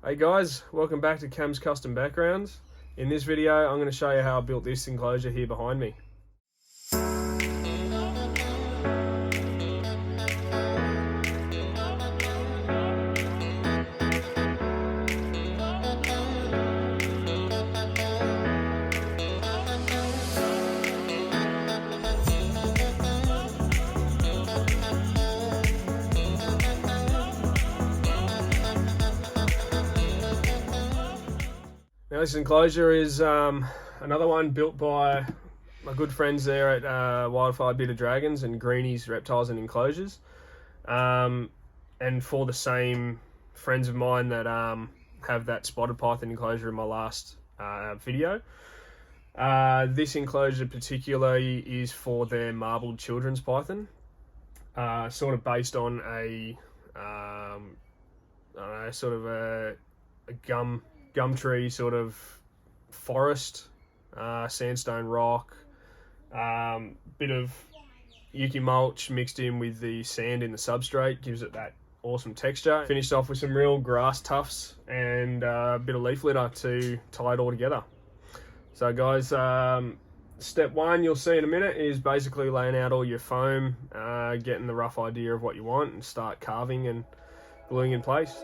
Hey guys, welcome back to Cam's Custom Backgrounds. In this video I'm going to show you how I built this enclosure here behind me. Now this enclosure is another one built by my good friends there at Wildfire Dragons and Greenys, Reptiles and Enclosures, and for the same friends of mine that have that spotted python enclosure in my last video. This enclosure particularly is for their marbled children's python, sort of based on a sort of a gum tree sort of forest, sandstone rock, bit of yuki mulch mixed in with the sand in the substrate gives it that awesome texture. Finished off with some real grass tufts and a bit of leaf litter to tie it all together. So guys, step one you'll see in a minute is basically laying out all your foam, getting the rough idea of what you want and start carving and gluing in place.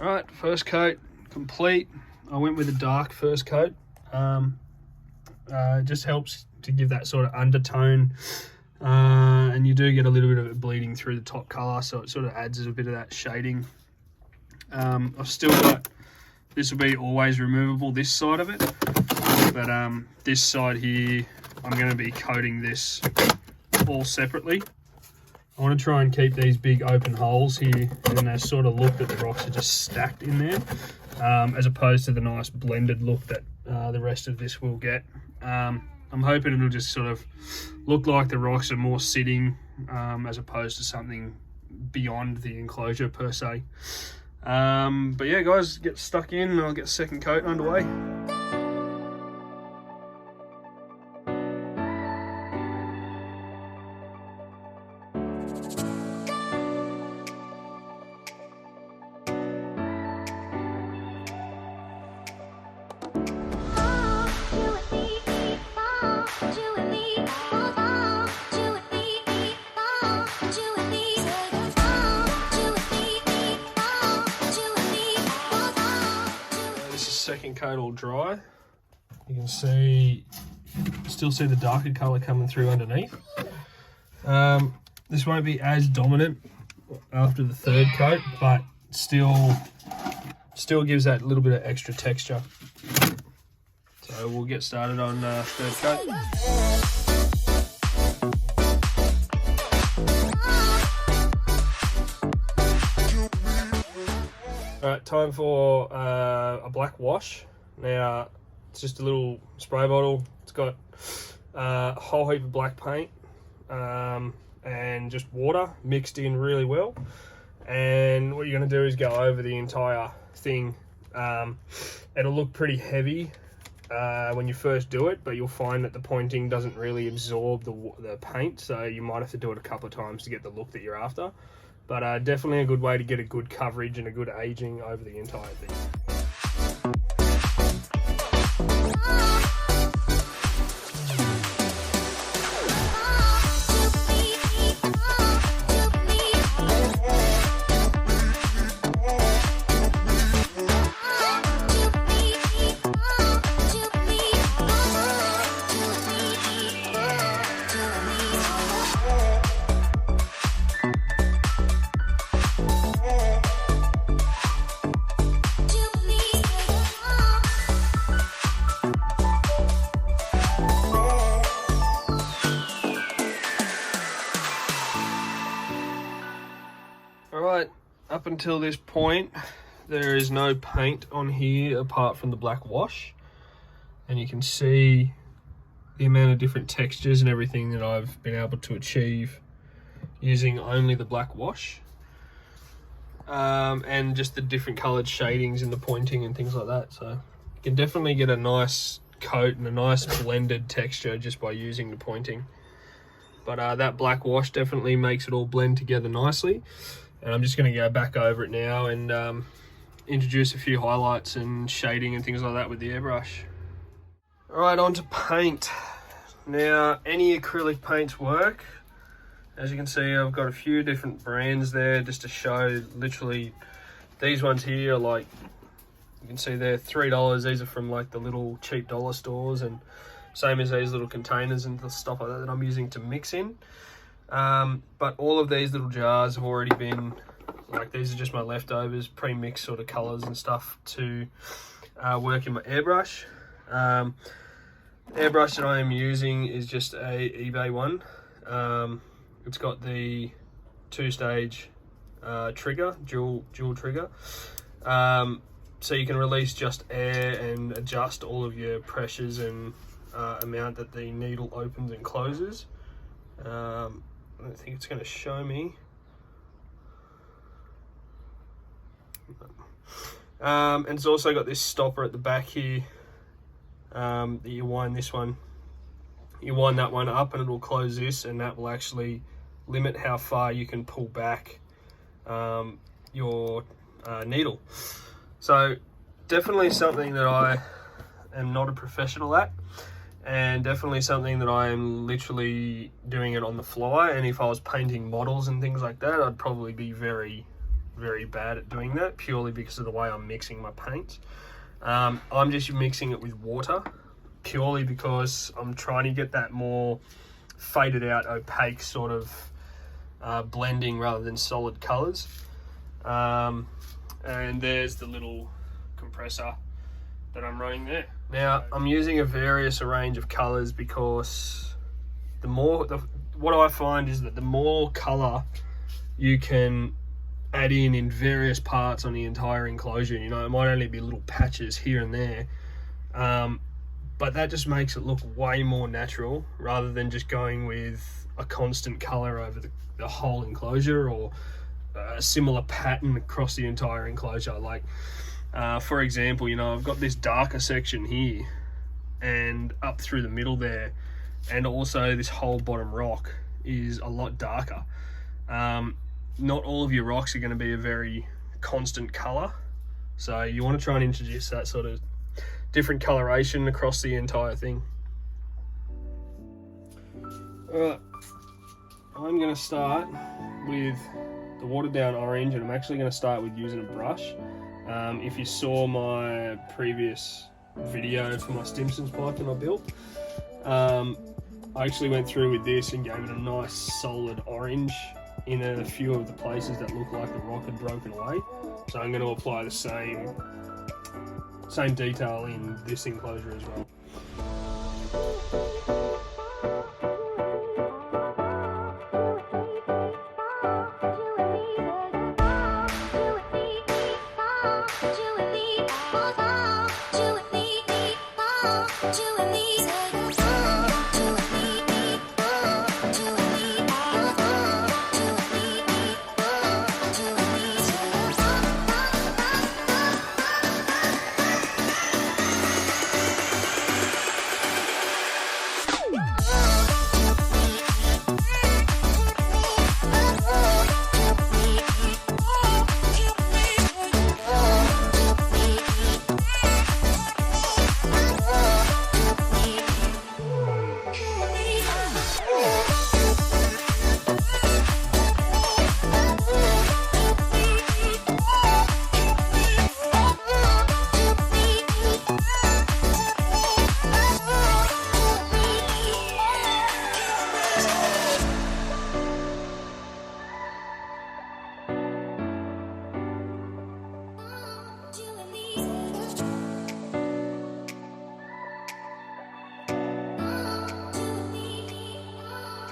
Alright, first coat complete. I went with a dark first coat. It just helps to give that sort of undertone, and you do get a little bit of it bleeding through the top colour, so it sort of adds a bit of that shading. I've still got, this will be always removable, this side of it, but this side here, I'm going to be coating this all separately. I want to try and keep these big open holes here, and then they sort of look that the rocks are just stacked in there, as opposed to the nice blended look that the rest of this will get. I'm hoping it'll just sort of look like the rocks are more sitting, as opposed to something beyond the enclosure per se. But yeah guys, get stuck in and I'll get second coat underway. Second coat all dry. You can still see the darker colour coming through underneath. This won't be as dominant after the third coat, but still gives that little bit of extra texture. So we'll get started on third coat. Alright, time for a black wash. Now, it's just a little spray bottle. It's got a whole heap of black paint and just water mixed in really well. And what you're going to do is go over the entire thing. It'll look pretty heavy when you first do it, but you'll find that the pointing doesn't really absorb the paint, so you might have to do it a couple of times to get the look that you're after. But definitely a good way to get a good coverage and a good aging over the entire thing. Alright, up until this point, there is no paint on here apart from the black wash. And you can see the amount of different textures and everything that I've been able to achieve using only the black wash. And just the different coloured shadings in the pointing and things like that. So you can definitely get a nice coat and a nice blended texture just by using the pointing. But that black wash definitely makes it all blend together nicely. And I'm just going to go back over it now and introduce a few highlights and shading and things like that with the airbrush. Alright, on to paint. Now, any acrylic paints work. As you can see, I've got a few different brands there just to show. Literally, these ones here are like, you can see they're $3. These are from like the little cheap dollar stores, and same as these little containers and stuff like that I'm using to mix in. But all of these little jars have already been, like, these are just my leftovers, pre-mixed sort of colours and stuff to work in my airbrush. The airbrush that I am using is just a eBay one. It's got the two-stage trigger, dual trigger. So you can release just air and adjust all of your pressures and amount that the needle opens and closes. I don't think it's going to show me. And it's also got this stopper at the back here that you wind this one. You wind that one up and it will close this, and that will actually limit how far you can pull back your needle. So definitely something that I am not a professional at, and definitely something that I am literally doing it on the fly. And if I was painting models and things like that, I'd probably be very very bad at doing that, purely because of the way I'm mixing my paints. I'm just mixing it with water, purely because I'm trying to get that more faded out, opaque sort of blending rather than solid colours. And there's the little compressor that I'm running there. Now I'm using a range of colours because what I find is that the more colour you can add in various parts on the entire enclosure, you know, it might only be little patches here and there, but that just makes it look way more natural rather than just going with a constant colour over the whole enclosure, or a similar pattern across the entire enclosure. Like for example, you know, I've got this darker section here and up through the middle there, and also this whole bottom rock is a lot darker. Not all of your rocks are going to be a very constant colour, so you want to try and introduce that sort of different coloration across the entire thing. Alright, I'm going to start with the watered down orange, and I'm actually going to start with using a brush. If you saw my previous video for my Stimson's python I built, I actually went through with this and gave it a nice solid orange in a few of the places that look like the rock had broken away. So I'm going to apply the same detail in this enclosure as well.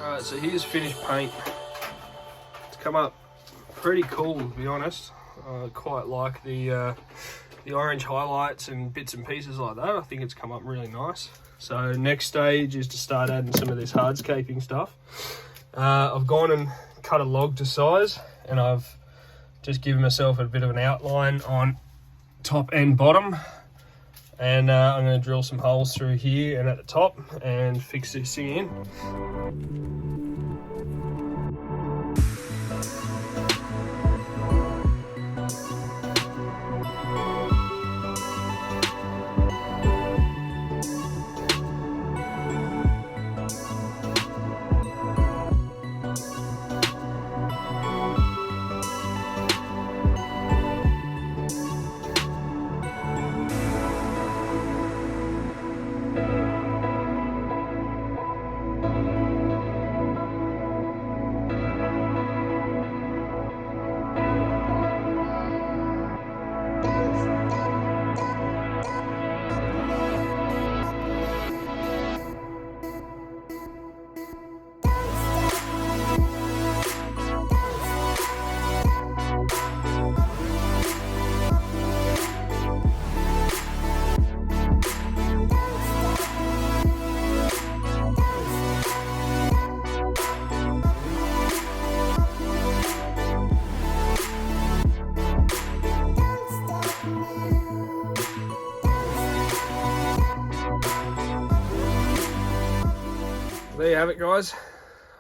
Alright, so here's finished paint. It's come up pretty cool, to be honest. I quite like the orange highlights and bits and pieces like that. I think it's come up really nice. So next stage is to start adding some of this hardscaping stuff. I've gone and cut a log to size, and I've just given myself a bit of an outline on top and bottom. And I'm going to drill some holes through here and at the top and fix this thing in. There you have it, guys.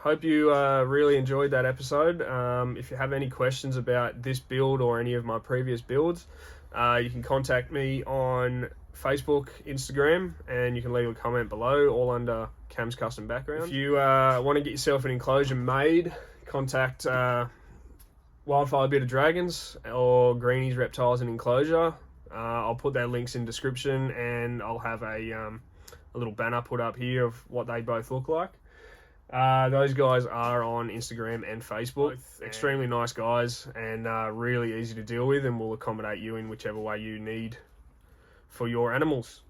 Hope you really enjoyed that episode. If you have any questions about this build or any of my previous builds, you can contact me on Facebook, Instagram, and you can leave a comment below, all under Cam's Custom Background. If you want to get yourself an enclosure made, contact Wildfire Bearded Dragons or Greenys, Reptiles and Enclosure. I'll put their links in description, and I'll have a little banner put up here of what they both look like. Those guys are on Instagram and Facebook. Extremely nice guys, and really easy to deal with, and will accommodate you in whichever way you need for your animals.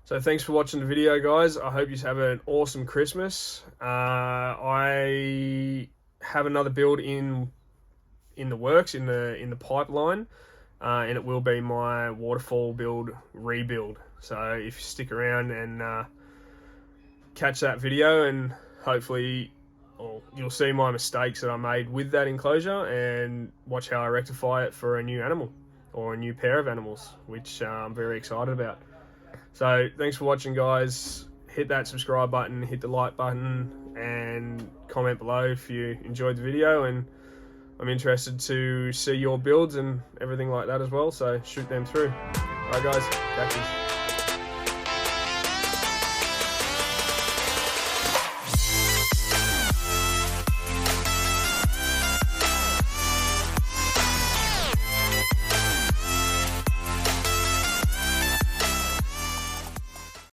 So thanks for watching the video, guys. I hope you have an awesome Christmas. I have another build in the works, in the pipeline, and it will be my waterfall build rebuild. So if you stick around and catch that video, and hopefully you'll see my mistakes that I made with that enclosure, and watch how I rectify it for a new animal or a new pair of animals, which I'm very excited about. So thanks for watching, guys. Hit that subscribe button, hit the like button, and comment below if you enjoyed the video, and I'm interested to see your builds and everything like that as well, so shoot them through. Alright guys, catch you.